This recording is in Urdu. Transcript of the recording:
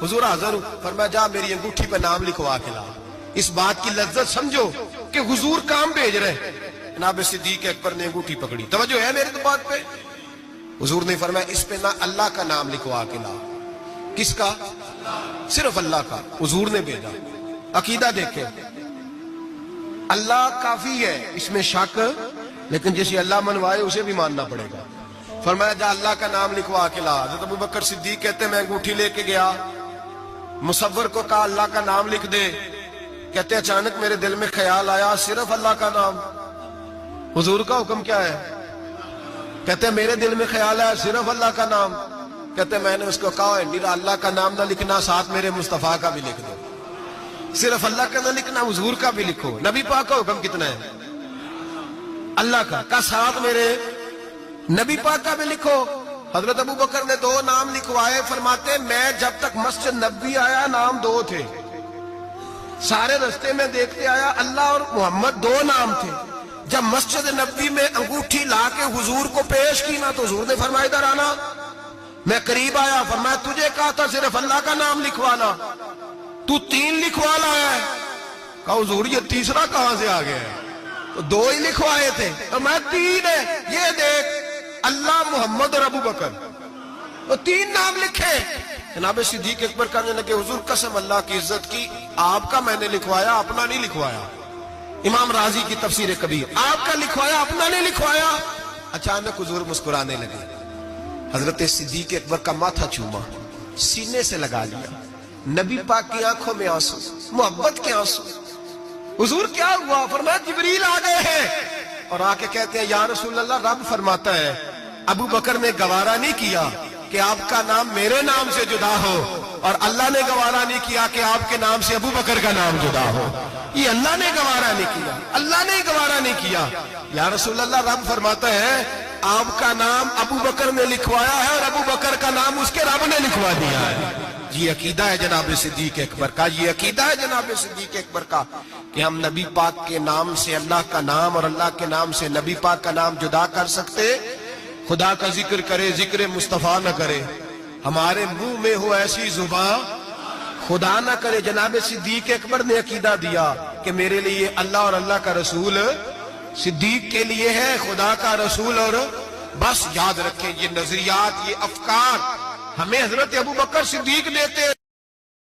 حضور حاضر ہوں. فرمایا جا میری انگوٹھی پہ نام لکھوا کے لا. اس بات کی لذت سمجھو کہ حضور کام بھیج رہے ہیں. جناب صدیق اکبر نے انگوٹھی پکڑی. توجہ ہے میرے تو بات پہ؟ حضور نے فرمایا اس پہ نہ اللہ کا نام لکھوا کے لا. کس کا؟ صرف اللہ کا. حضور نے بھیجا. عقیدہ دیکھیں, اللہ کافی ہے, اس میں شک, لیکن جسے اللہ منوائے اسے بھی ماننا پڑے گا. فرمایا جا اللہ کا نام لکھوا کے لا. حضرت ابوبکر صدیق کہتے ہیں میں انگوٹھی لے کے گیا, مصور کو کہا اللہ کا نام لکھ دے. کہتے ہیں اچانک میرے دل میں خیال آیا صرف اللہ کا نام. حضور کا حکم کیا ہے؟ کہتے ہیں میرے دل میں خیال آیا صرف اللہ کا نام. کہتے ہیں میں نے اس کو کہا میرا اللہ کا نام نہ لکھنا, ساتھ میرے مصطفیٰ کا بھی لکھ دو. صرف اللہ کا نہ لکھنا, حضور کا بھی لکھو. نبی پاک کا حکم کتنا ہے؟ اللہ کا ساتھ میرے نبی پاک کا بھی لکھو. حضرت ابوبکر نے 2 نام لکھوائے. فرماتے میں جب تک مسجد نبوی آیا نام 2 تھے, سارے رستے میں دیکھتے آیا اللہ اور محمد 2 نام تھے. جب مسجد نبوی میں انگوٹھی لا کے حضور کو پیش کی نا تو حضور نے فرمایا ادھر آنا. میں قریب آیا, فرمایا تجھے کہا تھا صرف اللہ کا نام لکھوانا, تو 3 لکھوا لایا ہے. کہا حضور یہ تیسرا کہاں سے آ گیا ہے؟ تو 2 ہی لکھوائے تھے. تو میں 3 ہے, یہ دیکھ اللہ, محمد اور ابو بکر, تو 3 نام لکھے. جناب صدیق اکبر کہنے لگے حضور قسم اللہ کی عزت کی, آپ کا میں نے لکھوایا, اپنا نہیں لکھوایا. امام راضی کی تفسیر کبیر, آپ کا لکھوایا اپنا نہیں لکھوایا. اچانک حضور مسکرانے لگے. حضرت صدیق اکبر کا ماتھا چوما, سینے سے لگا لیا. نبی پاک کی آنکھوں میں آنسو, محبت کے آنسو. حضور کیا ہوا؟ فرمایا جبریل آ گئے ہیں اور آ کے کہتے ہیں یا رسول اللہ رب فرماتا ہے ابو بکر نے گوارا نہیں کیا کہ آپ کا نام میرے نام سے جدا ہو, اور اللہ نے گوارا نہیں کیا کہ آپ کے نام سے ابو بکر کا نام جدا ہو. یہ اللہ نے گوارا نہیں کیا, اللہ نے گوارا نہیں کیا. یا رسول اللہ رب فرماتا ہے آپ کا نام ابو بکر نے لکھوایا ہے اور ابو بکر کا نام اس کے رب نے لکھوا دیا ہے. یہ عقیدہ ہے جناب صدیق اکبر کا, یہ عقیدہ ہے جناب صدیق اکبر کا کہ ہم نبی پاک کے نام سے اللہ کا نام اور اللہ کے نام سے نبی پاک کا نام جدا کر سکتے. خدا کا ذکر کرے, ذکر مصطفیٰ نہ کرے, ہمارے منہ میں ہو ایسی زبان خدا نہ کرے. جناب صدیق اکبر نے عقیدہ دیا کہ میرے لیے اللہ اور اللہ کا رسول, صدیق کے لیے ہے خدا کا رسول. اور بس یاد رکھیں یہ نظریات, یہ افکار ہمیں حضرت ابو بکر صدیق دیتے